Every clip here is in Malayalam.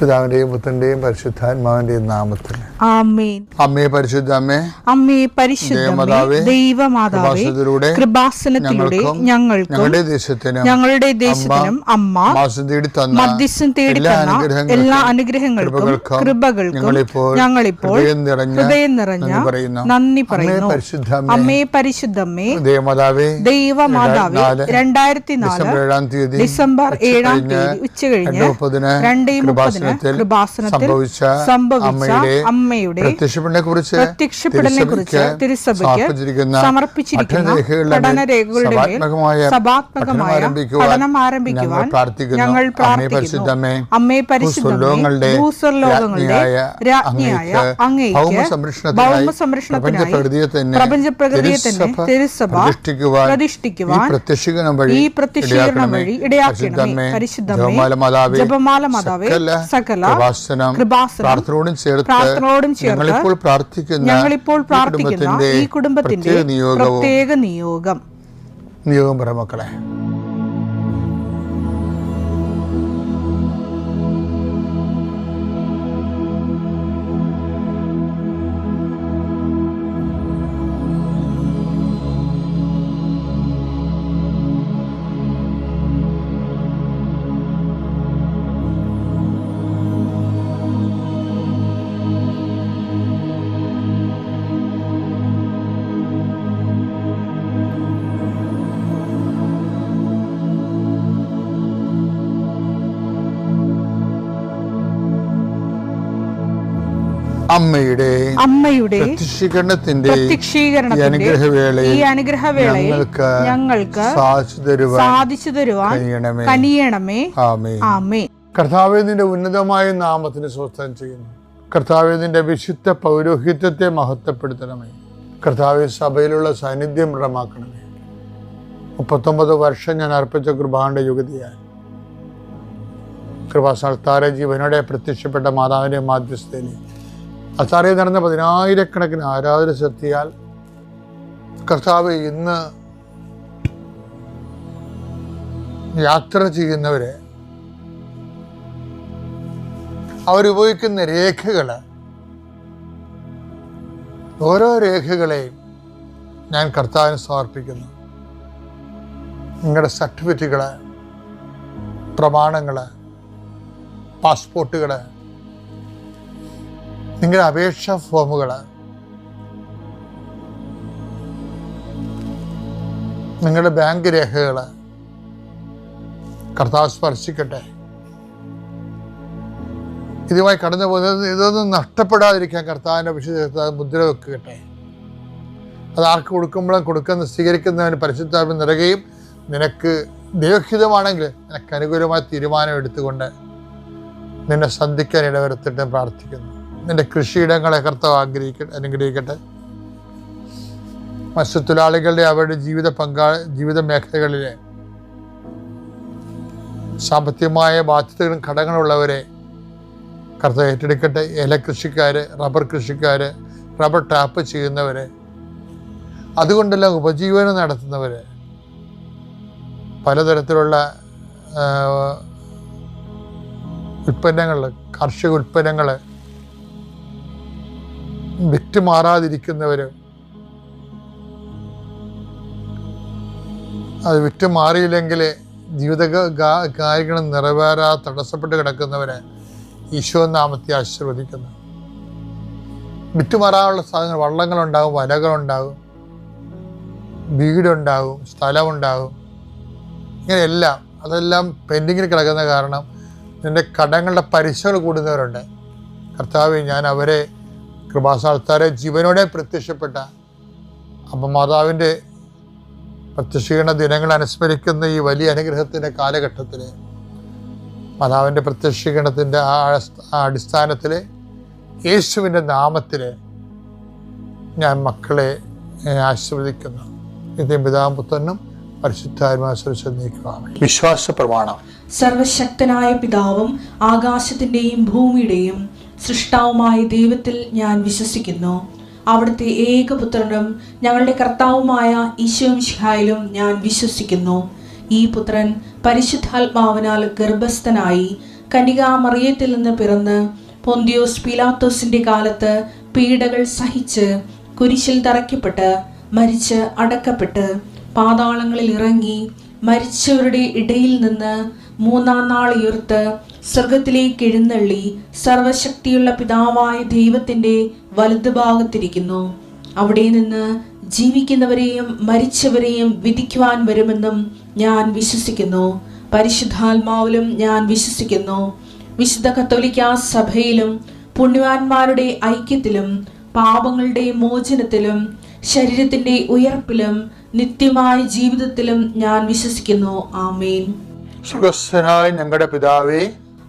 പിതാവിന്റെയും പുത്രന്റെയും പരിശുദ്ധാത്മാവിന്റെയും നാമത്തിൽ ആമേൻ. അമ്മേ പരിശുദ്ധ അമ്മേ, അമ്മേ പരിശുദ്ധമേ, ദൈവമാതാവേ, കൃപാസനത്തിലൂടെ ഞങ്ങൾക്കും ഞങ്ങളുടെ ദേശത്തിനും അമ്മ മധ്യസ്ഥം തേടി തന്ന എല്ലാ അനുഗ്രഹങ്ങൾക്കും കൃപകൾക്കും ഞങ്ങളിപ്പോൾ ഹൃദയം നിറഞ്ഞ നന്ദി പറയുന്നു. അമ്മേ പരിശുദ്ധമേ, ദൈവമാതാവേ, 2004 ഡിസംബർ 7 ഉച്ചകഴിഞ്ഞ് 2:30 കൃപാസനത്തിൽ സംഭവിച്ച അമ്മയുടെ പ്രത്യക്ഷപ്പെടലിനെക്കുറിച്ച് തിരുസഭയ്ക്ക് സമർപ്പിച്ചിരിക്കുന്ന പഠനരേഖകളുടെ മേൽ സഭാത്മകമായ പഠനം ആരംഭിക്കുവാൻ ഞങ്ങൾ പ്രാർത്ഥിക്കുന്നു. അമ്മേ പരിശുദ്ധമേ, ഭൂസ്വർലോകങ്ങളുടെ രാജ്ഞിയായ അങ്ങേയ്ക്ക് ഭൗമസംരക്ഷണത്തിനായി പ്രപഞ്ചപ്രകൃതിയെ തന്നെ തിരുസഭ പ്രതിഷ്ഠിക്കുവാൻ ഈ പ്രത്യക്ഷീകരണം വഴി ഇടയാക്കണമേ. പരിശുദ്ധമേ, ജപമാല മാതാവേ, സകല കൃപാസനം പ്രാർത്ഥനയോടും ചേർത്ത് ഞങ്ങളിപ്പോൾ പ്രാർത്ഥിക്കുന്ന ഈ കുടുംബത്തിന്റെ പ്രത്യേക നിയോഗം പറ മക്കളെ. അമ്മയുടെ പ്രത്യക്ഷീകരണത്തിന്റെ ഈ അനുഗ്രഹവേളയിൽ ഞങ്ങൾക്ക് സാധിച്ചു തരുവാൻ കനിയണമേ. ആമേൻ. കർത്താവേ, നിന്റെ ഉന്നതമായ നാമത്തിന് സ്തോത്രം ചെയ്യുന്നു. കർത്താവേ, നിന്റെ വിശുദ്ധ പൗരോഹിത്യത്തെ മഹത്വപ്പെടുത്തണമേ. കർത്താവേ, സഭയിലുള്ള സാന്നിധ്യം ദൃഢമാക്കണമേ. 39 വർഷം ഞാൻ അർപ്പിച്ച കൃപാന്റെ യുഗതിയായി കൃപാസ്ഥാന ജീവനോടെ പ്രത്യക്ഷപ്പെട്ട മാതാവിന്റെ മാധ്യസ്ഥയിൽ അത്താറയിൽ നടന്ന 10,000-കണക്കിന് ആരാധന ശക്തിയാൽ കർത്താവ് ഇന്ന് യാത്ര ചെയ്യുന്നവരെ അവരുപയോഗിക്കുന്ന രേഖകള്, ഓരോ രേഖകളെയും ഞാൻ കർത്താവിന് സമർപ്പിക്കുന്നു. നിങ്ങളുടെ സർട്ടിഫിക്കറ്റുകള്, പ്രമാണങ്ങള്, പാസ്പോർട്ടുകള്, നിങ്ങളുടെ അപേക്ഷാ ഫോമുകൾ, നിങ്ങളുടെ ബാങ്ക് രേഖകൾ കർത്താവ് സ്പർശിക്കട്ടെ. ഇതുമായി കടന്നു പോകുന്നത് ഇതൊന്നും നഷ്ടപ്പെടാതിരിക്കാൻ കർത്താവിൻ്റെ വിശുദ്ധ മുദ്ര വെക്കട്ടെ. അത് ആർക്ക് കൊടുക്കുമ്പോഴും സ്വീകരിക്കുന്നവന് പരിശുദ്ധാത്മ നിറയുകയും നിനക്ക് ദൈവഹിതമാണെങ്കിൽ നിനക്ക് അനുകൂലമായ തീരുമാനം എടുത്തുകൊണ്ട് നിന്നെ സന്ധിക്കാൻ ഇടവരുത്തിട്ട് പ്രാർത്ഥിക്കുന്നു. നിന്റെ കൃഷിയിടങ്ങളെ കർത്താവ് അനുഗ്രഹിക്കട്ടെ. മത്സ്യത്തൊഴിലാളികളുടെ അവരുടെ ജീവിത മേഖലകളിലെ സാമ്പത്തികമായ ബാധ്യതകളും കടങ്ങളുള്ളവരെ കർത്താവ് ഏറ്റെടുക്കട്ടെ. ഏലകൃഷിക്കാര്, റബ്ബർ കൃഷിക്കാര്, റബ്ബർ ടാപ്പ് ചെയ്യുന്നവരെ, അതുകൊണ്ടെല്ലാം ഉപജീവനം നടത്തുന്നവര്, പലതരത്തിലുള്ള ഉൽപ്പന്നങ്ങൾ, കാർഷിക ഉൽപ്പന്നങ്ങൾ വിറ്റുമാറാതിരിക്കുന്നവര്, അത് വിറ്റുമാറിയില്ലെങ്കിൽ ജീവിത കാര്യങ്ങൾ തടസ്സപ്പെട്ട് കിടക്കുന്നവരെ ഈശോ നാമത്തെ ആശീർവദിക്കുന്നു. വിറ്റുമാറാനുള്ള സാധനങ്ങൾ, വള്ളങ്ങളുണ്ടാകും, വലകളുണ്ടാകും, വീടുണ്ടാകും, സ്ഥലമുണ്ടാകും, ഇങ്ങനെയെല്ലാം അതെല്ലാം പെൻഡിങ്ങിൽ കിടക്കുന്ന കാരണം നിന്റെ കടങ്ങളുടെ പലിശകൾ കൂടുന്നവരുണ്ട്. കർത്താവേ, ഞാൻ അവരെ കൃപാസ്ഥാനത്താരെ ജീവനോടെ പ്രത്യക്ഷപ്പെട്ട അമ്മ മാതാവിൻ്റെ പ്രത്യക്ഷീകരണ ദിനങ്ങൾ അനുസ്മരിക്കുന്ന ഈ വലിയ അനുഗ്രഹത്തിൻ്റെ കാലഘട്ടത്തിൽ മാതാവിൻ്റെ പ്രത്യക്ഷീകരണത്തിൻ്റെ അടിസ്ഥാനത്തിൽ യേശുവിൻ്റെ നാമത്തിൽ ഞാൻ മക്കളെ ആശീർവദിക്കുന്നു. നിത്യം പിതാവും പുത്രനും പരിശുദ്ധാത്മാവിനെ വിശ്വാസ പ്രമാണം. സർവശക്തനായ പിതാവും ആകാശത്തിൻ്റെയും ഭൂമിയുടെയും സൃഷ്ടാവുമായ ദൈവത്തിൽ ഞാൻ വിശ്വസിക്കുന്നു. അവിടുത്തെ ഏകപുത്രനും ഞങ്ങളുടെ കർത്താവുമായ ഈശോ മിശിഹായിലും ഞാൻ വിശ്വസിക്കുന്നു. ഈ പുത്രൻ പരിശുദ്ധാത്മാവിനാൽ ഗർഭസ്ഥനായി കന്യകാമറിയത്തിൽ നിന്ന് പിറന്ന് പൊന്തിയോസ് പീലാത്തോസിന്റെ കാലത്ത് പീഡകൾ സഹിച്ച് കുരിശിൽ തറയ്ക്കപ്പെട്ട് മരിച്ച് അടക്കപ്പെട്ട് പാതാളങ്ങളിൽ ഇറങ്ങി മരിച്ചവരുടെ ഇടയിൽ നിന്ന് മൂന്നാം നാൾ ഉയർത്ത് സ്വർഗത്തിലേക്ക് എഴുന്നള്ളി സർവശക്തിയുള്ള പിതാവായ ദൈവത്തിന്റെ വലതുഭാഗത്തിരിക്കുന്നു. അവിടെ നിന്ന് ജീവിക്കുന്നവരെയും മരിച്ചവരെയും വിധിക്കുവാൻ വരുമെന്നും ഞാൻ വിശ്വസിക്കുന്നു. പരിശുദ്ധാത്മാവിലും ഞാൻ വിശ്വസിക്കുന്നു. വിശുദ്ധ കത്തോലിക്കാ സഭയിലും പുണ്യവാന്മാരുടെ ഐക്യത്തിലും പാപങ്ങളുടെ മോചനത്തിലും ശരീരത്തിന്റെ ഉയർപ്പിലും നിത്യമായ ജീവിതത്തിലും ഞാൻ വിശ്വസിക്കുന്നു. ആമേൻ. സുഖസ്ഥനായ ഞങ്ങളുടെ പിതാവേ,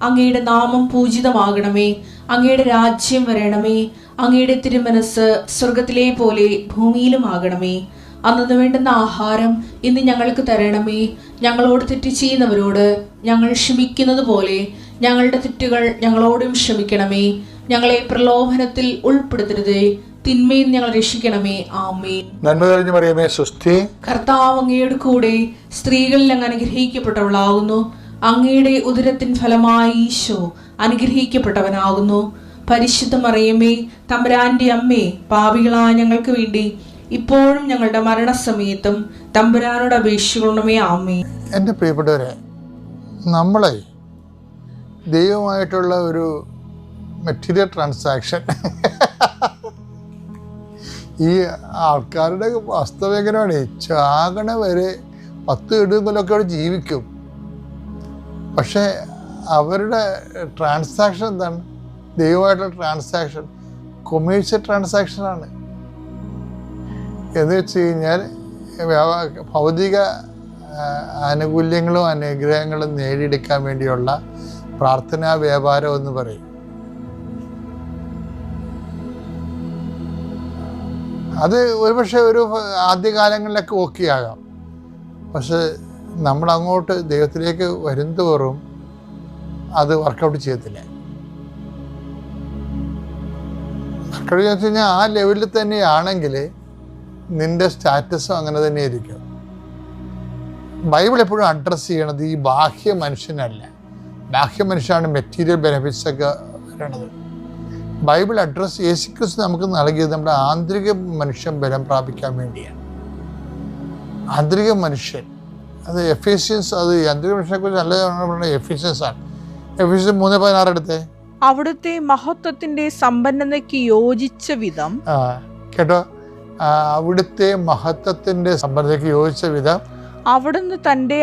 അങ്ങയുടെ നാമം പൂജിതമാകണമേ. അങ്ങയുടെ രാജ്യം വരണമേ. അങ്ങയുടെ തിരുമനസ് സ്വർഗത്തിലെ പോലെ ഭൂമിയിലുമാകണമേ. അന്നു വേണ്ടുന്ന ആഹാരം ഇന്ന് ഞങ്ങൾക്ക് തരണമേ. ഞങ്ങളോട് തെറ്റ് ചെയ്യുന്നവരോട് ഞങ്ങൾ ക്ഷമിക്കുന്നത് പോലെ ഞങ്ങളുടെ തെറ്റുകൾ ഞങ്ങളോടും ക്ഷമിക്കണമേ. ഞങ്ങളെ പ്രലോഭനത്തിൽ ഉൾപ്പെടുത്തരുതേ, തിന്മയിൽ ഞങ്ങൾ രക്ഷിക്കണമേ. ആമേൻ. നന്മ തെളിഞ്ഞു മറിയമേ, സ്വസ്തി. കർത്താവ് അങ്ങയുടെ കൂടെ സ്ത്രീകളിൽ അങ്ങ് അനുഗ്രഹിക്കപ്പെട്ടവളാകുന്നു. അങ്ങയുടെ ഉദരത്തിൻ ഫലമായി ഈശോ അനുഗ്രഹിക്കപ്പെട്ടവനാകുന്നു. പരിശുദ്ധ മറിയമേ, തമ്പുരാന്റെ അമ്മേ, പാപികളായ ഞങ്ങൾക്ക് വേണ്ടി ഇപ്പോഴും ഞങ്ങളുടെ മരണസമയത്തും തമ്പുരാനോട് അപേക്ഷിക്കണമേ. ആമേൻ. എൻ്റെ പ്രിയപ്പെട്ടവരെ, നമ്മളെ ദൈവമായിട്ടുള്ള ഒരു മെറ്റീരിയൽ ട്രാൻസാക്ഷൻ ഈ ആൾക്കാരുടെ വാസ്തവം എങ്ങനെയാണ്? ചാകണ വരെ 10 ഇടുമ്പോഴൊക്കെ അവിടെ ജീവിക്കും. പക്ഷേ അവരുടെ ട്രാൻസാക്ഷൻ എന്താണ്? ദൈവമായിട്ടുള്ള ട്രാൻസാക്ഷൻ കൊമേഴ്ഷ്യൽ ട്രാൻസാക്ഷനാണ്. എന്ന് വെച്ച് കഴിഞ്ഞാൽ ഭൗതിക ആനുകൂല്യങ്ങളും അനുഗ്രഹങ്ങളും നേടിയെടുക്കാൻ വേണ്ടിയുള്ള പ്രാർത്ഥനാ വ്യാപാരം എന്ന് പറയും. അത് ഒരുപക്ഷെ ഒരു ആദ്യകാലങ്ങളിലൊക്കെ ഓക്കെ ആകാം. പക്ഷെ നമ്മളങ്ങോട്ട് ദൈവത്തിലേക്ക് വരുന്തോറും അത് വർക്കൗട്ട് ചെയ്യത്തില്ല. വർക്കൗട്ട് ചെയ്യാന്ന് വെച്ച് കഴിഞ്ഞാൽ ആ ലെവലിൽ തന്നെയാണെങ്കിൽ നിൻ്റെ സ്റ്റാറ്റസും അങ്ങനെ തന്നെ ആയിരിക്കും. ബൈബിൾ എപ്പോഴും അഡ്രസ്സ് ചെയ്യണത് ഈ ബാഹ്യ മനുഷ്യനല്ല. ബാഹ്യ മനുഷ്യനാണ് മെറ്റീരിയൽ ബെനിഫിറ്റ്സ് ഒക്കെ വരണത്. ബൈബിൾ അഡ്രസ്സ് യേശുക്രിസ്തു നമുക്ക് നൽകിയത് നമ്മുടെ ആന്തരിക മനുഷ്യൻ ബലം പ്രാപിക്കാൻ വേണ്ടിയാണ്. ആന്തരിക മനുഷ്യൻ, അത് എഫീഷ്യൻസ്, അത് ആന്തരിക മനുഷ്യനെ കുറിച്ച് നല്ല എഫീഷ്യൻസ് ആണ്. എഫീഷ്യൻസ് 3:16 എടുത്തേ. അവിടുത്തെ മഹത്വത്തിന്റെ സമ്പന്നതയ്ക്ക് യോജിച്ച വിധം, കേട്ടോ, അവിടുത്തെ മഹത്വത്തിന്റെ സമ്പന്നതയ്ക്ക് യോജിച്ച വിധം അവിടുന്ന് തന്റെ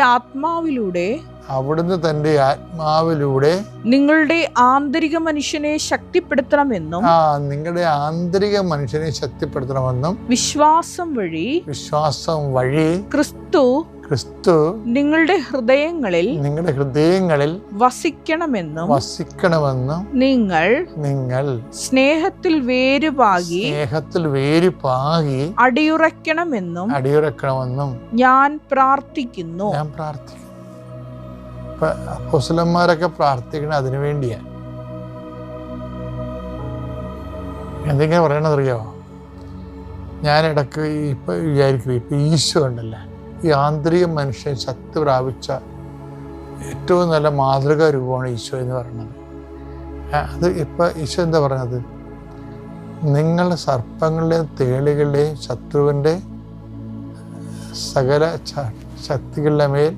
ആത്മാവിലൂടെ നിങ്ങളുടെ ആന്തരിക മനുഷ്യനെ ശക്തിപ്പെടുത്തണമെന്നും നിങ്ങളുടെ ആന്തരിക മനുഷ്യനെ ശക്തിപ്പെടുത്തണമെന്നും വിശ്വാസം വഴി ക്രിസ്തു നിങ്ങളുടെ ഹൃദയങ്ങളിൽ വസിക്കണമെന്നും നിങ്ങൾ സ്നേഹത്തിൽ വേരുപാകി അടിയുറക്കണമെന്നും ഞാൻ പ്രാർത്ഥിക്കുന്നു. അപ്പോസ്തലന്മാരൊക്കെ പ്രാർത്ഥിക്കണം അതിനു വേണ്ടിയാണ്. എന്തെങ്കിലും പറയണതറിയോ? ഞാൻ ഇടയ്ക്ക് ഇപ്പം വിചാരിക്കും, ഇപ്പം ഈശോ ഉണ്ടല്ല, ഈ ആന്തരിക മനുഷ്യൻ ശക്തി പ്രാപിച്ച ഏറ്റവും നല്ല മാതൃകാ രൂപമാണ് ഈശോ എന്ന് പറയുന്നത്. അത് ഇപ്പം ഈശോ എന്താ പറയുന്നത്? നിങ്ങൾ സർപ്പങ്ങളുടെയും തേളുകളുടെയും ശത്രുവിൻ്റെ സകല ശക്തികളുടെ മേൽ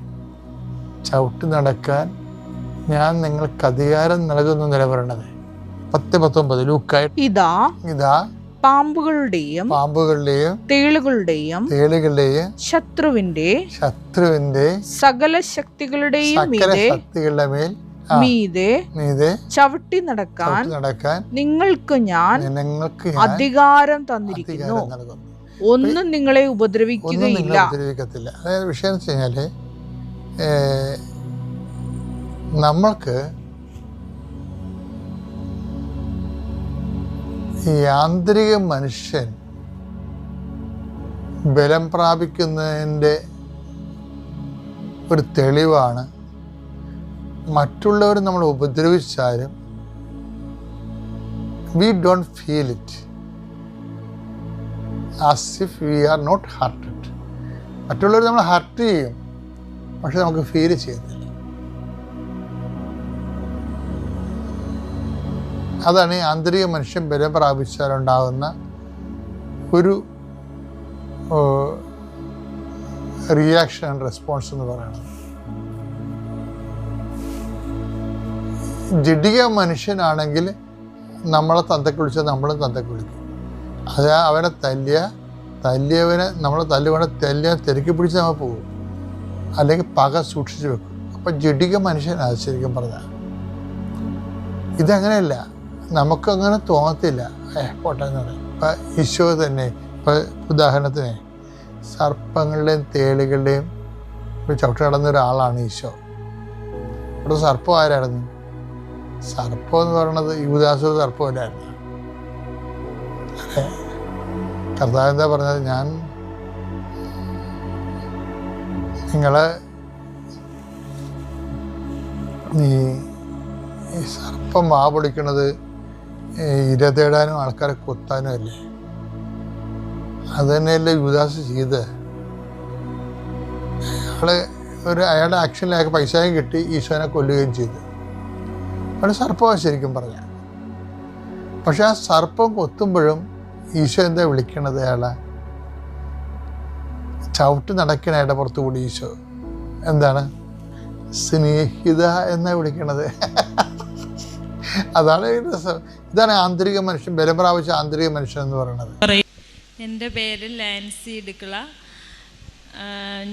ചവിട്ടി നടക്കാൻ ഞാൻ നിങ്ങൾക്ക് അധികാരം നൽകുന്നു എന്നല്ല പറയണത്. 10:19 ലൂക്കായി. ഇതാ പാമ്പുകളുടെയും തേളുകളുടെയും ശത്രുവിന്റെ സകല ശക്തികളുടെയും മീതെ ചവിട്ടി നടക്കാൻ നിങ്ങൾക്ക് ഞാൻ അധികാരം തന്നിരിക്കുന്നു. ഒന്നും നിങ്ങളെ ഉപദ്രവിക്കുകയില്ല. അതായത് വിഷയം എന്ന് വെച്ച് കഴിഞ്ഞാല് നമ്മൾക്ക് ഈ ആന്തരിക മനുഷ്യൻ ബലം പ്രാപിക്കുന്നതിൻ്റെ ഒരു തെളിവാണ് മറ്റുള്ളവർ നമ്മൾ ഉപദ്രവിച്ചാലും we don't feel it as if we are not hurted. മറ്റുള്ളവർ നമ്മൾ ഹർട്ട് ചെയ്യും, പക്ഷെ നമുക്ക് ഫീൽ ചെയ്യത്തില്ല. അതാണ് ഈ ആന്തരിക മനുഷ്യൻ ബലം പ്രാപിച്ചാലുണ്ടാകുന്ന ഒരു റിയാക്ഷൻ ആൻഡ് റെസ്പോൺസ് എന്ന് പറയുന്നത്. ജഡിക മനുഷ്യനാണെങ്കിൽ നമ്മളെ തന്തയ്ക്ക് വിളിച്ചാൽ നമ്മളും തന്തയ്ക്ക് വിളിക്കും. അത് അവനെ തല്ലിയവനെ നമ്മളെ തല്ലിയ തിരക്കി പിടിച്ച് നമ്മൾ പോകും, അല്ലെങ്കിൽ പക സൂക്ഷിച്ച് വെക്കും. അപ്പം ജഡിക മനുഷ്യനാണ് ശരിക്കും പറഞ്ഞാൽ. ഇതങ്ങനെയല്ല, നമുക്കങ്ങനെ തോന്നത്തില്ല. പോട്ടെ എന്ന് പറയും. ഇപ്പം ഈശോ തന്നെ, ഇപ്പം ഉദാഹരണത്തിന് സർപ്പങ്ങളുടെയും തേളുകളുടെയും ചവിട്ട് നടന്ന ഒരാളാണ് ഈശോ. ഇവിടെ സർപ്പം ആരായിരുന്നു? സർപ്പം എന്ന് പറയുന്നത് യൂദാസ് സർപ്പമല്ലായിരുന്നു. കർത്താവ് എന്താ പറഞ്ഞത്? ഞാൻ നിങ്ങളെ ഈ സർപ്പം വാ പൊളിക്കണത് ഇര തേടാനും ആൾക്കാരെ കൊത്താനും അല്ലേ? അത് തന്നെയല്ലേ യൂദാസ് ചെയ്ത്. അയാളുടെ ആക്ഷനിൽ അയാൾക്ക് പൈസയും കിട്ടി, ഈശോനെ കൊല്ലുകയും ചെയ്തു. അവിടെ സർപ്പമാണ് ശരിക്കും പറഞ്ഞാൽ. പക്ഷെ ആ സർപ്പം കൊത്തുമ്പോഴും ഈശോ എന്താ വിളിക്കണത്? അയാളെ ചവിട്ട് നടക്കണ അയാളുടെ പുറത്തുകൂടി ഈശോ എന്താണ്? സ്നേഹിത എന്നാ വിളിക്കണത്. അതാണ് രസം. ഇതാണ് ആന്തരിക മനുഷ്യൻ, ബലം പ്രാപിച്ച ആന്തരിക മനുഷ്യൻ എന്ന് പറയുന്നത്. എൻ്റെ പേര് ലാൻസി ഇടുക്കള.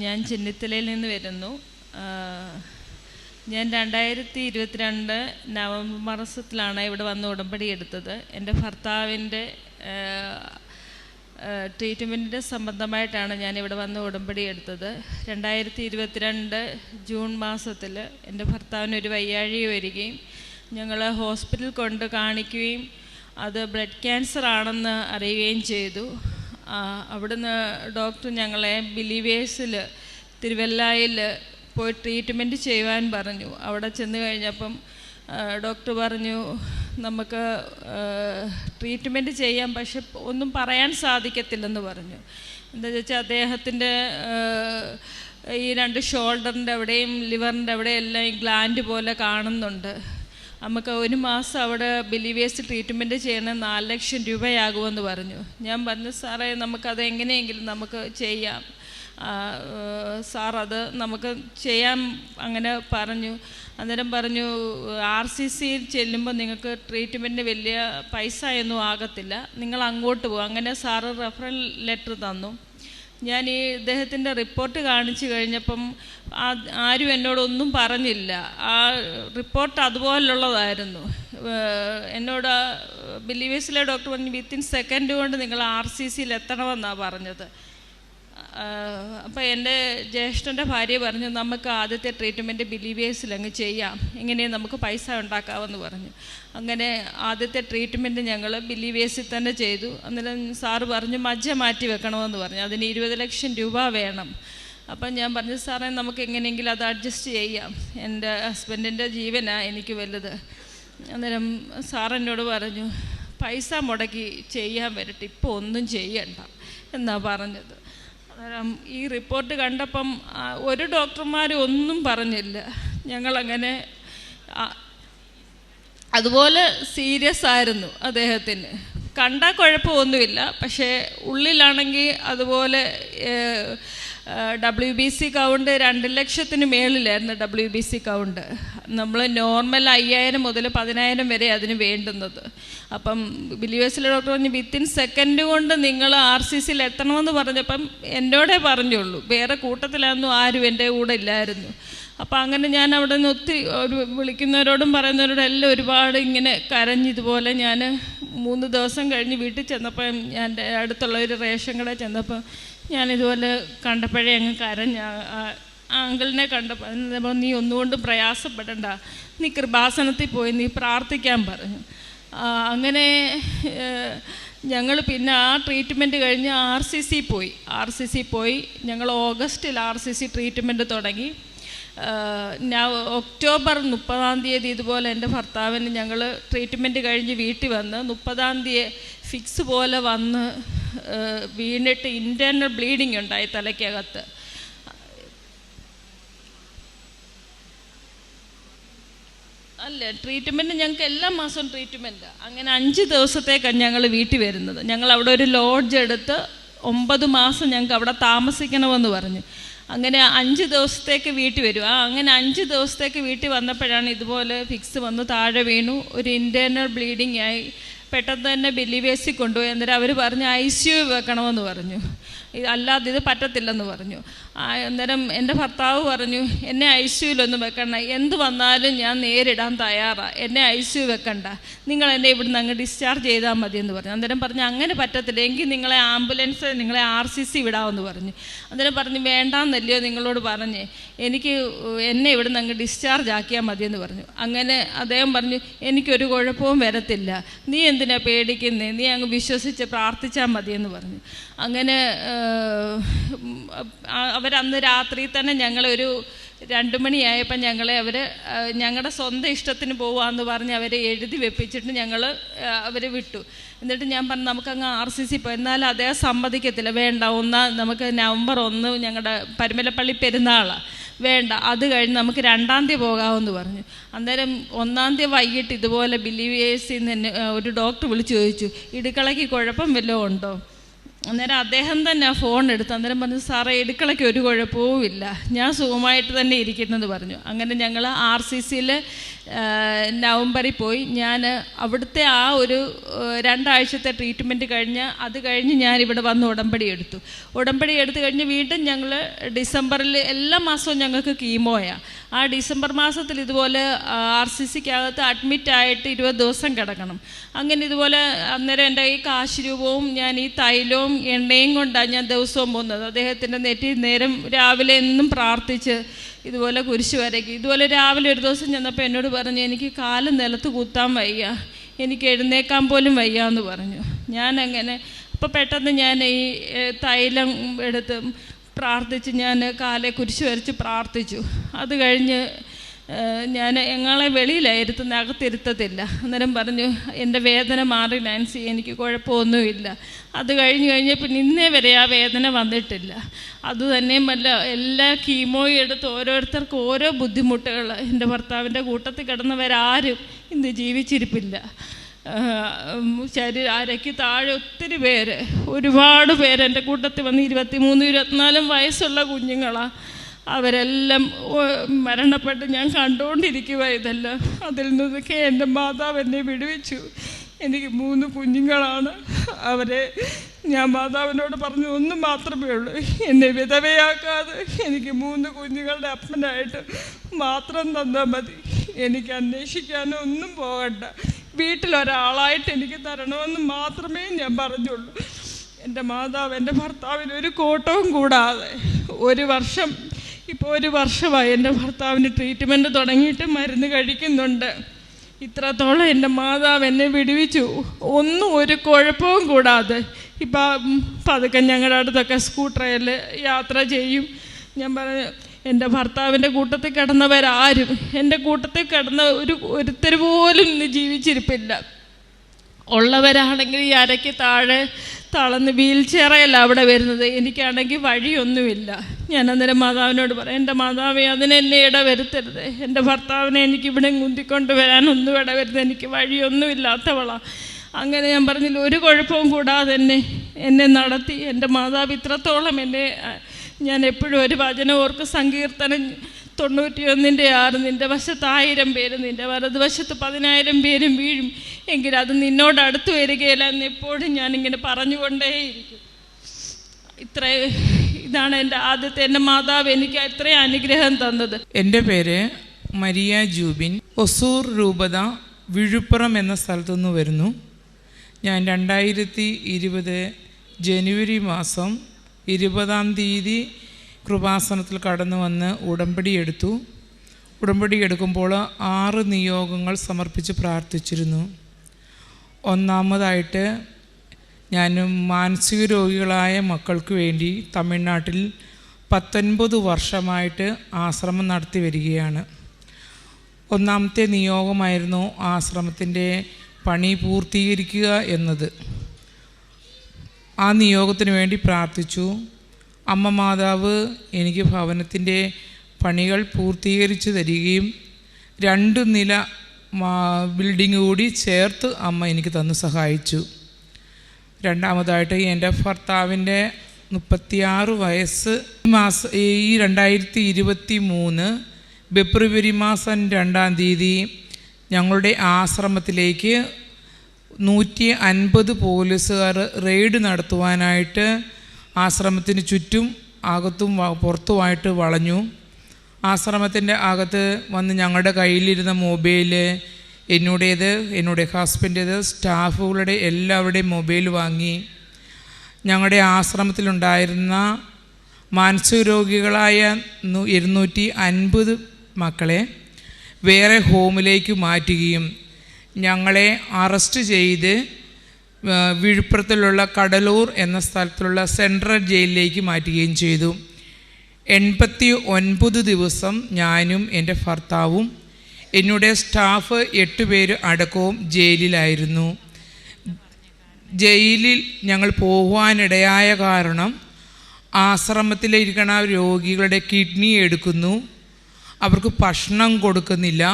ഞാൻ ചെന്നിത്തലയിൽ നിന്ന് വരുന്നു. ഞാൻ 2022 നവംബർ മാസത്തിലാണ് ഇവിടെ വന്ന് ഉടമ്പടി എടുത്തത്. എൻ്റെ ഭർത്താവിൻ്റെ ട്രീറ്റ്മെൻറ്റിൻ്റെ സംബന്ധമായിട്ടാണ് ഞാനിവിടെ വന്ന് ഉടമ്പടി എടുത്തത്. 2022 ജൂൺ മാസത്തിൽ എൻ്റെ ഭർത്താവിന് ഒരു വയ്യാഴിക വരികയും ഞങ്ങൾ ഹോസ്പിറ്റലിൽ കൊണ്ട് കാണിക്കുകയും അത് ബ്ലഡ് ക്യാൻസർ ആണെന്ന് അറിയുകയും ചെയ്തു. അവിടുന്ന് ഡോക്ടർ ഞങ്ങളെ ബിലീവേഴ്സിൽ തിരുവല്ലയിൽ പോയി ട്രീറ്റ്മെൻറ്റ് ചെയ്യുവാൻ പറഞ്ഞു. അവിടെ ചെന്ന് കഴിഞ്ഞപ്പം ഡോക്ടർ പറഞ്ഞു നമുക്ക് ട്രീറ്റ്മെൻറ്റ് ചെയ്യാം, പക്ഷെ ഒന്നും പറയാൻ സാധിക്കത്തില്ലെന്ന് പറഞ്ഞു. എന്താ വെച്ചാൽ അദ്ദേഹത്തിൻ്റെ ഈ 2 ഷോൾഡറിൻ്റെ അവിടെയും ലിവറിൻ്റെ അവിടെയും എല്ലാം ഈ ഗ്ലാൻഡ് പോലെ കാണുന്നുണ്ട്. നമുക്ക് 1 മാസം അവിടെ ബിലീവേഴ്സ് ട്രീറ്റ്മെൻറ്റ് ചെയ്യണം, 4 ലക്ഷം രൂപയാകുമെന്ന് പറഞ്ഞു. ഞാൻ പറഞ്ഞു സാറേ നമുക്കത് എങ്ങനെയെങ്കിലും നമുക്ക് ചെയ്യാം സാർ, അത് നമുക്ക് ചെയ്യാം അങ്ങനെ പറഞ്ഞു. അന്നേരം പറഞ്ഞു RCCയിൽ ചെല്ലുമ്പോൾ നിങ്ങൾക്ക് ട്രീറ്റ്മെൻറ്റിന് വലിയ പൈസ ഒന്നും ആകത്തില്ല, നിങ്ങൾ അങ്ങോട്ട് പോകും. അങ്ങനെ സാറ് റെഫറൽ ലെറ്റർ തന്നു. ഞാൻ ഈ ഇദ്ദേഹത്തിൻ്റെ റിപ്പോർട്ട് കാണിച്ചു കഴിഞ്ഞപ്പം ആരും എന്നോടൊന്നും പറഞ്ഞില്ല. ആ റിപ്പോർട്ട് അതുപോലുള്ളതായിരുന്നു. എന്നോട് ബിലീവേഴ്സിലെ ഡോക്ടർ പറഞ്ഞു വിത്തിൻ സെക്കൻഡ് കൊണ്ട് നിങ്ങൾ RCCയിൽ എത്തണമെന്നാണ് പറഞ്ഞത്. അപ്പോൾ എൻ്റെ ജ്യേഷ്ഠൻ്റെ ഭാര്യ പറഞ്ഞു നമുക്ക് ആദ്യത്തെ ട്രീറ്റ്മെൻറ്റ് ബിലീവേഴ്സിൽ അങ്ങ് ചെയ്യാം, എങ്ങനെയും നമുക്ക് പൈസ ഉണ്ടാക്കാമെന്ന് പറഞ്ഞു. അങ്ങനെ ആദ്യത്തെ ട്രീറ്റ്മെൻറ്റ് ഞങ്ങൾ ബിലീവേഴ്സിൽ തന്നെ ചെയ്തു. അന്നേരം സാറ് പറഞ്ഞു മജ്ജ മാറ്റി വെക്കണമെന്ന് പറഞ്ഞു, അതിന് 20 ലക്ഷം രൂപ വേണം. അപ്പം ഞാൻ പറഞ്ഞു സാറേ നമുക്ക് എങ്ങനെയെങ്കിലും അത് അഡ്ജസ്റ്റ് ചെയ്യാം, എൻ്റെ ഹസ്ബൻഡിൻ്റെ ജീവനാണ് എനിക്ക് വലുത്. അന്നേരം സാർ എന്നോട് പറഞ്ഞു പൈസ മുടക്കി ചെയ്യാൻ വരട്ടെ, ഇപ്പോൾ ഒന്നും ചെയ്യണ്ട എന്നാണ് പറഞ്ഞത്. അന്നേരം ഈ റിപ്പോർട്ട് കണ്ടപ്പം ഒരു ഡോക്ടർമാരും ഒന്നും പറഞ്ഞില്ല. ഞങ്ങളങ്ങനെ അതുപോലെ സീരിയസ് ആയിരുന്നു അദ്ദേഹത്തിന്. കണ്ടാൽ കുഴപ്പമൊന്നുമില്ല, പക്ഷേ ഉള്ളിലാണെങ്കിൽ അതുപോലെ WBC കൗണ്ട് 2 ലക്ഷത്തിന് മേളിലായിരുന്നു WBC കൗണ്ട്. നമ്മൾ നോർമൽ 5000 മുതൽ 10000 വരെ അതിന് വേണ്ടുന്നത്. അപ്പം ബിലീവേഴ്സിലെ ഡോക്ടർ പറഞ്ഞു വിത്തിൻ സെക്കൻഡ് കൊണ്ട് നിങ്ങൾ RCCയിൽ എത്തണമെന്ന് പറഞ്ഞപ്പം എന്നോടേ പറഞ്ഞുള്ളൂ, വേറെ കൂട്ടത്തിലൊന്നും ആരും എൻ്റെ കൂടെ ഇല്ലായിരുന്നു. അപ്പം അങ്ങനെ ഞാൻ അവിടെ നിന്ന് ഒത്തിരി വിളിക്കുന്നവരോടും പറയുന്നവരോടും എല്ലാം ഒരുപാട് ഇങ്ങനെ കരഞ്ഞിതുപോലെ. ഞാൻ 3 ദിവസം കഴിഞ്ഞ് വീട്ടിൽ ചെന്നപ്പോൾ ഞാൻ അടുത്തുള്ള ഒരു റേഷൻ കടയിൽ ചെന്നപ്പോൾ ഞാനിതുപോലെ കണ്ടപ്പോഴേ അങ്ങ് കരഞ്ഞ അങ്കിളിനെ കണ്ടപ്പോൾ നീ ഒന്നുകൊണ്ടും പ്രയാസപ്പെടണ്ട, നീ കൃപാസനത്തിൽ പോയി നീ പ്രാർത്ഥിക്കാൻ പറഞ്ഞു. അങ്ങനെ ഞങ്ങൾ പിന്നെ ആ ട്രീറ്റ്മെൻറ്റ് കഴിഞ്ഞ് RCC പോയി. ഞങ്ങൾ ഓഗസ്റ്റിൽ RCC ട്രീറ്റ്മെൻറ്റ് തുടങ്ങി. ഒക്ടോബർ 30-ാം തീയതി ഇതുപോലെ എൻ്റെ ഭർത്താവിന് ഞങ്ങൾ ട്രീറ്റ്മെൻറ്റ് കഴിഞ്ഞ് വീട്ടിൽ വന്ന് 30-ാം തീയതി ഫിക്സ് പോലെ വന്ന് വീണിട്ട് ഇൻറ്റേർണൽ ബ്ലീഡിങ് ഉണ്ടായി തലയ്ക്കകത്ത്. അല്ല, ട്രീറ്റ്മെൻറ്റ് ഞങ്ങൾക്ക് എല്ലാ മാസവും ട്രീറ്റ്മെൻറ്റാണ്. അങ്ങനെ 5 ദിവസത്തേക്കാണ് ഞങ്ങൾ വീട്ടിൽ വരുന്നത്. ഞങ്ങൾ അവിടെ ഒരു ലോഡ്ജ് എടുത്ത് 9 മാസം ഞങ്ങൾക്ക് അവിടെ താമസിക്കണമെന്ന് പറഞ്ഞു. അങ്ങനെ 5 ദിവസത്തേക്ക് വീട്ടിൽ വരും. അങ്ങനെ 5 ദിവസത്തേക്ക് വീട്ടിൽ വന്നപ്പോഴാണ് ഇതുപോലെ ഫിക്സ് വന്ന് താഴെ വീണു. ഒരു ഇൻറ്റേർണൽ ബ്ലീഡിങ് ആയി. പെട്ടെന്ന് തന്നെ ബില്ലിവേസിൽ കൊണ്ടുപോയി. അന്നേരം അവർ പറഞ്ഞു ICU വെക്കണമെന്ന് പറഞ്ഞു. അല്ലാതെ ഇത് പറ്റത്തില്ലെന്ന് പറഞ്ഞു. അന്നേരം എൻ്റെ ഭർത്താവ് പറഞ്ഞു, എന്നെ ICUവിലൊന്നും വെക്കണ്ട, എന്ത് വന്നാലും ഞാൻ നേരിടാൻ തയ്യാറാണ്, എന്നെ ICU വെക്കണ്ട, നിങ്ങൾ എന്നെ ഇവിടുന്ന് അങ്ങ് ഡിസ്ചാർജ് ചെയ്താൽ മതിയെന്ന് പറഞ്ഞു. അന്നേരം പറഞ്ഞു അങ്ങനെ പറ്റത്തില്ല, എങ്കിൽ നിങ്ങളെ ആംബുലൻസ് നിങ്ങളെ RCC വിടാമെന്ന് പറഞ്ഞു. അന്നേരം പറഞ്ഞു വേണ്ടാന്നല്ലയോ നിങ്ങളോട് പറഞ്ഞേ, എനിക്ക് എന്നെ ഇവിടുന്ന് അങ്ങ് ഡിസ്ചാർജ് ആക്കിയാൽ മതിയെന്ന് പറഞ്ഞു. അങ്ങനെ അദ്ദേഹം പറഞ്ഞു എനിക്കൊരു കുഴപ്പവും വരത്തില്ല, നീ എന്തിനാ പേടിക്കുന്നേ, നീ അങ്ങ് വിശ്വസിച്ച് പ്രാർത്ഥിച്ചാൽ മതിയെന്ന് പറഞ്ഞു. അങ്ങനെ അവരന്ന് രാത്രി തന്നെ ഞങ്ങളൊരു 2 മണിയായപ്പോൾ ഞങ്ങളെ ഞങ്ങളുടെ സ്വന്തം ഇഷ്ടത്തിന് പോവാമെന്ന് പറഞ്ഞ് അവരെ എഴുതി വെപ്പിച്ചിട്ട് അവർ വിട്ടു. എന്നിട്ട് ഞാൻ പറഞ്ഞു നമുക്കങ്ങ് RCC പോയി. എന്നാലും അദ്ദേഹം സമ്മതിക്കത്തില്ല, വേണ്ട, നമുക്ക് നവംബർ 1 ഞങ്ങളുടെ പരുമലപ്പള്ളി പെരുന്നാളാണ്, വേണ്ട, അത് കഴിഞ്ഞ് നമുക്ക് 2-ാം തീയതി പോകാമെന്ന് പറഞ്ഞു. അന്നേരം 1-ാം തീയതി വൈകിട്ട് ഇതുപോലെ ബില്ലിവേഴ്സിൽ നിന്ന് ഒരു ഡോക്ടർ വിളിച്ച് ചോദിച്ചു ഇടുക്കളയ്ക്ക് കുഴപ്പം വല്ലതും ഉണ്ടോ. അന്നേരം അദ്ദേഹം തന്നെ ഫോൺ എടുത്ത് അന്നേരം പറഞ്ഞു സാറേ ഇടുക്കളയ്ക്ക് ഒരു കുഴപ്പവും ഇല്ല, ഞാൻ സുഖമായിട്ട് തന്നെ ഇരിക്കുന്നത് പറഞ്ഞു. അങ്ങനെ ഞങ്ങൾ RCCയിൽ നവംബറിൽ പോയി. ഞാൻ അവിടുത്തെ ആ ഒരു 2 ആഴ്ചത്തെ ട്രീറ്റ്മെൻറ്റ് അത് കഴിഞ്ഞ് ഞാനിവിടെ വന്ന് ഉടമ്പടി എടുത്ത് കഴിഞ്ഞ് വീണ്ടും ഞങ്ങൾ ഡിസംബറിൽ എല്ലാ മാസവും ഞങ്ങൾക്ക് കീമോയാണ്. ആ ഡിസംബർ മാസത്തിൽ ഇതുപോലെ RCCക്കകത്ത് അഡ്മിറ്റായിട്ട് 20 ദിവസം കിടക്കണം. അങ്ങനെ ഇതുപോലെ അന്നേരം എൻ്റെ ഈ കാശ് രൂപവും ഞാൻ ഈ തൈലവും എണ്ണയും കൊണ്ടാണ് ഞാൻ ദിവസവും പോകുന്നത്. അദ്ദേഹത്തിൻ്റെ നെറ്റി നേരം രാവിലെ എന്നും പ്രാർത്ഥിച്ച് ഇതുപോലെ കുരിശ് വരയ്ക്കും. ഇതുപോലെ രാവിലെ ഒരു ദിവസം ചെന്നപ്പോൾ എന്നോട് പറഞ്ഞു എനിക്ക് കാല് നിലത്ത് കുത്താൻ വയ്യ, എനിക്ക് എഴുന്നേക്കാൻ പോലും വയ്യ എന്ന് പറഞ്ഞു. ഞാനങ്ങനെ അപ്പോൾ പെട്ടെന്ന് ഞാൻ ഈ തൈലം എടുത്ത് പ്രാർത്ഥിച്ച് ഞാൻ കാലെ കുരിശ് വരച്ച് പ്രാർത്ഥിച്ചു. അത് കഴിഞ്ഞ് ഞങ്ങളെ വെളിയിലായിരുത്തുന്ന, അകത്തിരുത്തത്തില്ല. അന്നേരം പറഞ്ഞു എൻ്റെ വേദന മാറി നാൻസി, എനിക്ക് കുഴപ്പമൊന്നുമില്ല. അത് കഴിഞ്ഞപ്പോൾ ഇന്നേ വരെ ആ വേദന വന്നിട്ടില്ല. അതുതന്നെയുമല്ല എല്ലാ കീമോയും എടുത്ത് ഓരോരുത്തർക്കും ഓരോ ബുദ്ധിമുട്ടുകൾ. എൻ്റെ ഭർത്താവിൻ്റെ കൂട്ടത്തിൽ കിടന്നവരാരും ഇന്ന് ജീവിച്ചിരിപ്പില്ല. അരയ്ക്ക് താഴെ ഒത്തിരി പേര്, ഒരുപാട് പേര് എൻ്റെ കൂട്ടത്തിൽ വന്ന് 23-24 വയസ്സുള്ള കുഞ്ഞുങ്ങളാണ്. അവരെല്ലാം മരണപ്പെട്ട് ഞാൻ കണ്ടുകൊണ്ടിരിക്കുക ഇതെല്ലാം. അതിൽ നിന്നൊക്കെ എൻ്റെ മാതാവ് എന്നെ വിടുവിച്ചു. എനിക്ക് 3 കുഞ്ഞുങ്ങളാണ്. അവരെ ഞാൻ മാതാവിനോട് പറഞ്ഞു ഒന്ന് മാത്രമേ ഉള്ളൂ, എന്നെ വിധവയാക്കാതെ എനിക്ക് 3 കുഞ്ഞുങ്ങളുടെ അപ്പനായിട്ട് മാത്രം തന്നാൽ മതി, എനിക്ക് അന്വേഷിക്കാനോ ഒന്നും പോകണ്ട, വീട്ടിലൊരാളായിട്ട് എനിക്ക് തരണമെന്ന് മാത്രമേ ഞാൻ പറഞ്ഞുള്ളൂ. എൻ്റെ മാതാവ് എൻ്റെ ഭർത്താവിന് ഒരു കോട്ടവും കൂടാതെ ഇപ്പോൾ ഒരു വർഷമായി എൻ്റെ ഭർത്താവിന് ട്രീറ്റ്മെൻറ്റ് തുടങ്ങിയിട്ട് മരുന്ന് കഴിക്കുന്നുണ്ട്. ഇത്രത്തോളം എൻ്റെ മാതാവ് എന്നെ വിടുവിച്ചു, ഒന്നും ഒരു കുഴപ്പവും കൂടാതെ. ഇപ്പം പതുക്കെ ഞങ്ങളുടെ അടുത്തൊക്കെ സ്കൂട്ടറിൽ യാത്ര ചെയ്യും. ഞാൻ പറഞ്ഞു എൻ്റെ ഭർത്താവിൻ്റെ കൂട്ടത്തിൽ കിടന്നവരാരും എൻ്റെ കൂട്ടത്തിൽ കിടന്ന ഒരുത്തർ പോലും ഇന്ന് ജീവിച്ചിരിപ്പില്ല. ഉള്ളവരാണെങ്കിൽ ഈ അരയ്ക്ക് താഴെ തളർന്ന് വീൽ ചെയറല്ല അവിടെ വരുന്നത്. എനിക്കാണെങ്കിൽ വഴിയൊന്നുമില്ല. ഞാൻ അന്നേരം മാതാവിനോട് പറയാം, എൻ്റെ മാതാവേ അതിനെന്നെ ഇടവരുത്തരുത്, എൻ്റെ ഭർത്താവിനെ എനിക്കിവിടെ കുന്തിക്കൊണ്ട് വരാനൊന്നും ഇടവരുത്, എനിക്ക് വഴിയൊന്നുമില്ലാത്തവളാണ്. അങ്ങനെ ഞാൻ പറഞ്ഞില്ല, ഒരു കുഴപ്പവും കൂടാതെ എന്നെ നടത്തി. എൻ്റെ മാതാവ് ഇത്രത്തോളം ഞാൻ എപ്പോഴും ഒരു വചനം ഓർക്ക്, സങ്കീർത്തനം 91:6, നിൻ്റെ വശത്ത് 1000 പേര് നിൻ്റെ വലതുവശത്ത് 10,000 പേരും വീഴും, എങ്കിൽ അത് നിന്നോട് അടുത്ത് വരികയില്ല എന്ന് എപ്പോഴും ഞാനിങ്ങനെ പറഞ്ഞുകൊണ്ടേയിരിക്കും. ഇതാണ് എൻ്റെ ആദ്യത്തെ, എൻ്റെ മാതാവ് എനിക്ക് ഇത്രയും അനുഗ്രഹം തന്നത്. എൻ്റെ പേര് മരിയ ജൂബിൻ. ഒസൂർ രൂപത വിഴുപ്പുറം എന്ന സ്ഥലത്തുനിന്ന് വരുന്നു. ഞാൻ 2020 ജനുവരി മാസം 20-ാം തീയതി കൃപാസനത്തിൽ കടന്നു വന്ന് ഉടമ്പടി എടുക്കുമ്പോൾ 6 നിയോഗങ്ങൾ സമർപ്പിച്ച് പ്രാർത്ഥിച്ചിരുന്നു. ഒന്നാമതായിട്ട് ഞാൻ മാനസിക രോഗികളായ മക്കൾക്ക് വേണ്ടി തമിഴ്നാട്ടിൽ 19 വർഷമായിട്ട് ആശ്രമം നടത്തി വരികയാണ്. ഒന്നാമത്തെ നിയോഗമായിരുന്നു ആശ്രമത്തിൻ്റെ പണി പൂർത്തീകരിക്കുക എന്നത്. ആ നിയോഗത്തിന് വേണ്ടി പ്രാർത്ഥിച്ചു. അമ്മ മാതാവ് എനിക്ക് ഭവനത്തിൻ്റെ പണികൾ പൂർത്തീകരിച്ച് തരികയും 2 നില ബിൽഡിംഗ് കൂടി ചേർത്ത് അമ്മ എനിക്ക് തന്നു സഹായിച്ചു. രണ്ടാമതായിട്ട് എൻ്റെ ഭർത്താവിൻ്റെ 36 വയസ്സ് ഈ 2023 ഫെബ്രുവരി മാസം 2-ാം തീയതി ഞങ്ങളുടെ ആശ്രമത്തിലേക്ക് 150 പോലീസുകാർ റെയ്ഡ് നടത്തുവാനായിട്ട് ആശ്രമത്തിന് ചുറ്റും അകത്തും പുറത്തുമായിട്ട് വളഞ്ഞു. ആശ്രമത്തിൻ്റെ അകത്ത് വന്ന് ഞങ്ങളുടെ കയ്യിലിരുന്ന മൊബൈല്, എൻ്റെ ഹസ്ബൻഡേത്, സ്റ്റാഫുകളുടെ എല്ലാവരുടെയും മൊബൈൽ വാങ്ങി. ഞങ്ങളുടെ ആശ്രമത്തിലുണ്ടായിരുന്ന മാനസിക രോഗികളായ 250 മക്കളെ വേറെ ഹോമിലേക്ക് മാറ്റുകയും ഞങ്ങളെ അറസ്റ്റ് ചെയ്ത് വിഴുപ്പുറത്തിലുള്ള കടലൂർ എന്ന സ്ഥലത്തുള്ള സെൻട്രൽ ജയിലിലേക്ക് മാറ്റുകയും ചെയ്തു. 89 ദിവസം ഞാനും എൻ്റെ ഭർത്താവും എൻ്റെ സ്റ്റാഫ് 8 പേര് അടക്കവും ജയിലിലായിരുന്നു. ജയിലിൽ ഞങ്ങൾ പോകുവാനിടയായ കാരണം ആശ്രമത്തിലിരിക്കുന്ന രോഗികളുടെ കിഡ്നി എടുക്കുന്നു, അവർക്ക് ഭക്ഷണം കൊടുക്കുന്നില്ല.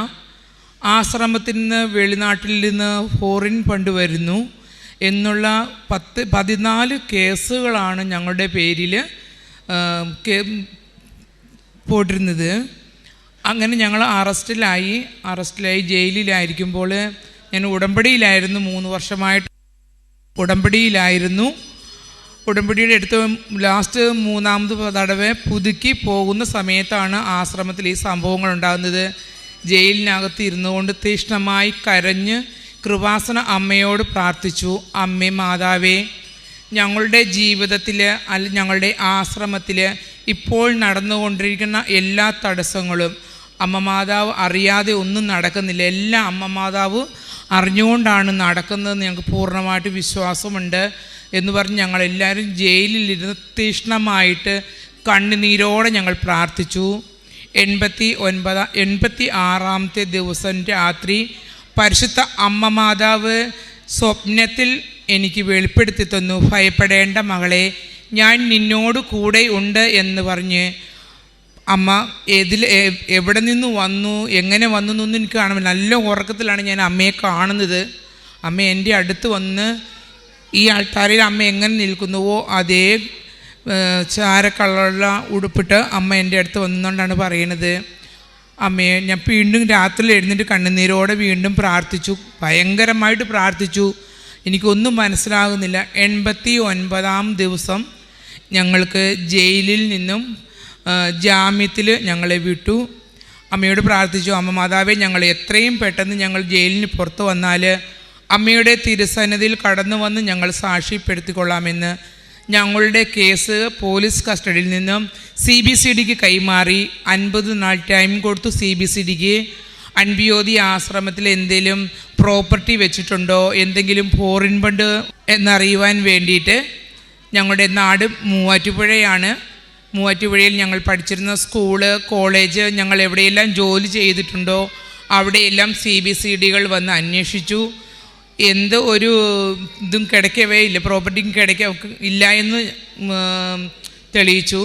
ആശ്രമത്തിൽ നിന്ന് വെളിനാട്ടിൽ നിന്ന് ഫോറിൻ ഫണ്ട് വരുന്നു എന്നുള്ള 14 കേസുകളാണ് ഞങ്ങളുടെ പേരിൽ പോട്ടിരുന്നത്. അങ്ങനെ ഞങ്ങൾ അറസ്റ്റിലായി ജയിലിലായിരിക്കുമ്പോൾ ഞാൻ ഉടമ്പടിയിലായിരുന്നു. 3 വർഷമായിട്ട് ഉടമ്പടിയുടെ അടുത്ത് ലാസ്റ്റ് 3ാമത് തടവ പുതുക്കി പോകുന്ന സമയത്താണ് ആശ്രമത്തിൽ ഈ സംഭവങ്ങൾ ഉണ്ടാകുന്നത്. ജയിലിനകത്ത് ഇരുന്നു കൊണ്ട് തീക്ഷ്ണമായി കരഞ്ഞ് കൃപാസന അമ്മയോട് പ്രാർത്ഥിച്ചു. അമ്മേ മാതാവേ, ഞങ്ങളുടെ ജീവിതത്തിൽ ഞങ്ങളുടെ ആശ്രമത്തിൽ ഇപ്പോൾ നടന്നുകൊണ്ടിരിക്കുന്ന എല്ലാ തടസ്സങ്ങളും അമ്മ മാതാവ് അറിയാതെ ഒന്നും നടക്കുന്നില്ല, എല്ലാം അമ്മ മാതാവ് അറിഞ്ഞുകൊണ്ടാണ് നടക്കുന്നതെന്ന് ഞങ്ങൾക്ക് പൂർണ്ണമായിട്ട് വിശ്വാസമുണ്ട് എന്ന് പറഞ്ഞ് ഞങ്ങളെല്ലാവരും ജയിലിലിരുന്ന് തീക്ഷ്ണമായിട്ട് കണ്ണുനീരോടെ ഞങ്ങൾ പ്രാർത്ഥിച്ചു. 86ാമത്തെ ദിവസം രാത്രി പരിശുദ്ധ അമ്മ മാതാവ് സ്വപ്നത്തിൽ എനിക്ക് വെളിപ്പെടുത്തി തന്നു. ഭയപ്പെടേണ്ട മകളെ, ഞാൻ നിന്നോട് കൂടെ ഉണ്ട് എന്ന് പറഞ്ഞ്. അമ്മ എവിടെ നിന്ന് വന്നു, എങ്ങനെ വന്നു എന്നൊന്നും എനിക്ക് കാണുന്നില്ല. നല്ല ഉറക്കത്തിലാണ് ഞാൻ അമ്മയെ കാണുന്നത്. അമ്മ എൻ്റെ അടുത്ത് വന്ന് ഈ ആൾക്കാരിൽ അമ്മ എങ്ങനെ നിൽക്കുന്നുവോ അതേ ചാരക്കളറുള്ള ഉടുപ്പിട്ട് അമ്മ എൻ്റെ അടുത്ത് വന്നുകൊണ്ടാണ് പറയണത്. അമ്മയെ ഞാൻ വീണ്ടും രാത്രി എഴുന്നേറ്റ് കണ്ണുനീരോടെ വീണ്ടും പ്രാർത്ഥിച്ചു, ഭയങ്കരമായിട്ട് പ്രാർത്ഥിച്ചു. എനിക്കൊന്നും മനസ്സിലാകുന്നില്ല. 89ാം ദിവസം ഞങ്ങൾക്ക് ജയിലിൽ നിന്നും ജാമ്യത്തിൽ ഞങ്ങളെ വിട്ടു. അമ്മയോട് പ്രാർത്ഥിച്ചു, അമ്മ മാതാവേ, ഞങ്ങൾ എത്രയും പെട്ടെന്ന് ഞങ്ങൾ ജയിലിന് പുറത്ത് വന്നാൽ അമ്മയുടെ തിരുസന്നിധിയിൽ കടന്നു വന്ന് ഞങ്ങൾ സാക്ഷ്യപ്പെടുത്തിക്കൊള്ളാമെന്ന്. ഞങ്ങളുടെ കേസ് പോലീസ് കസ്റ്റഡിയിൽ നിന്നും CBCDക്ക് കൈമാറി 50 നാൾ ടൈം കൊടുത്തു. CBCDക്ക് അൻപിയോതി ആശ്രമത്തിൽ എന്തെങ്കിലും പ്രോപ്പർട്ടി വെച്ചിട്ടുണ്ടോ, എന്തെങ്കിലും ഫോറിൻ ഫണ്ട് എന്നറിയുവാൻ വേണ്ടിയിട്ട്. ഞങ്ങളുടെ നാട് മൂവാറ്റുപുഴയാണ്. മൂവാറ്റുപുഴയിൽ ഞങ്ങൾ പഠിച്ചിരുന്ന സ്കൂള്, കോളേജ്, ഞങ്ങൾ എവിടെയെല്ലാം ജോലി ചെയ്തിട്ടുണ്ടോ അവിടെയെല്ലാം CBCDകൾ വന്ന് അന്വേഷിച്ചു. എന്ത് ഒരു ഇതും കിടക്കവേ ഇല്ല, പ്രോപ്പർട്ടിയും ഇല്ല എന്ന് തെളിയിച്ചു.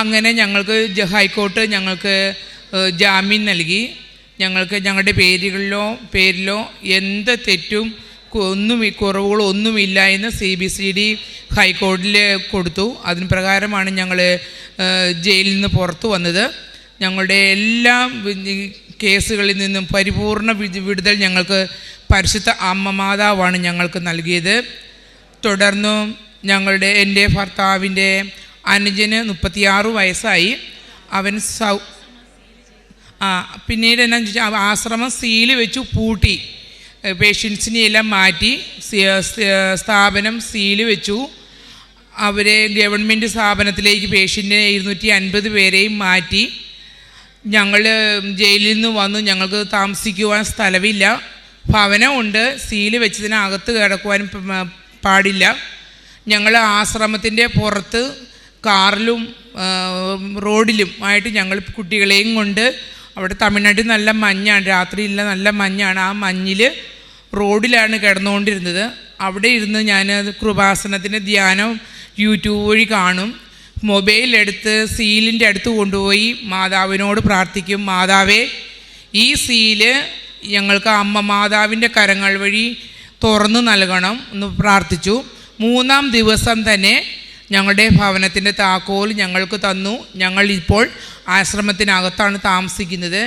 അങ്ങനെ ഞങ്ങൾക്ക് ഹൈക്കോർട്ട് ഞങ്ങൾക്ക് ജാമ്യം നൽകി. ഞങ്ങൾക്ക് ഞങ്ങളുടെ പേരിലോ എന്ത് തെറ്റും കുറവുകളോ ഒന്നുമില്ല എന്ന് CBCD ഹൈക്കോടതിയിൽ കൊടുത്തു. അതിന് പ്രകാരമാണ് ഞങ്ങൾ ജയിലിൽ നിന്ന് പുറത്തു വന്നത്. ഞങ്ങളുടെ എല്ലാ കേസുകളിൽ നിന്നും പരിപൂർണ വിടുതൽ ഞങ്ങൾക്ക് പരിശുദ്ധ അമ്മ മാതാവാണ് ഞങ്ങൾക്ക് നൽകിയത്. തുടർന്നും എൻ്റെ ഭർത്താവിൻ്റെ അനുജന് 36 വയസ്സായി. അവൻ പിന്നീട് എന്നാന്ന് വെച്ചാൽ ആശ്രമം സീല് വെച്ചു പൂട്ടി, പേഷ്യൻസിനെ എല്ലാം മാറ്റി സ്ഥാപനം സീല് വെച്ചു. അവരെ ഗവൺമെൻറ് സ്ഥാപനത്തിലേക്ക് പേഷ്യൻറ്റിനെ 250 പേരെയും മാറ്റി. ഞങ്ങൾ ജയിലിൽ നിന്ന് വന്നു. ഞങ്ങൾക്ക് താമസിക്കുവാൻ സ്ഥലമില്ല, ഭവനമുണ്ട്, സീല് വെച്ചതിനകത്ത് കിടക്കുവാനും പാടില്ല. ഞങ്ങൾ ആശ്രമത്തിൻ്റെ പുറത്ത് കാറിലും റോഡിലും ആയിട്ട് ഞങ്ങൾ കുട്ടികളെയും കൊണ്ട്, അവിടെ തമിഴ്നാട്ടിൽ നല്ല മഞ്ഞാണ്, രാത്രിയില്ല നല്ല മഞ്ഞാണ്, ആ മഞ്ഞിൽ റോഡിലാണ് കിടന്നുകൊണ്ടിരുന്നത്. അവിടെ ഇരുന്ന് ഞാൻ കൃപാസനത്തിൻ്റെ ധ്യാനം യൂട്യൂബ് വഴി കാണും. മൊബൈലെടുത്ത് സീലിൻ്റെ അടുത്ത് കൊണ്ടുപോയി മാതാവിനോട് പ്രാർത്ഥിക്കും, മാതാവേ, ഈ സീല് ഞങ്ങൾക്ക് അമ്മ മാതാവിൻ്റെ കരങ്ങൾ വഴി തുറന്നു നൽകണം എന്ന് പ്രാർത്ഥിച്ചു. 3-ാം ദിവസം തന്നെ ഞങ്ങളുടെ ഭവനത്തിൻ്റെ താക്കോൽ ഞങ്ങൾക്ക് തന്നു. ഞങ്ങൾ ഇപ്പോൾ ആശ്രമത്തിനകത്താണ് താമസിക്കുന്നത്.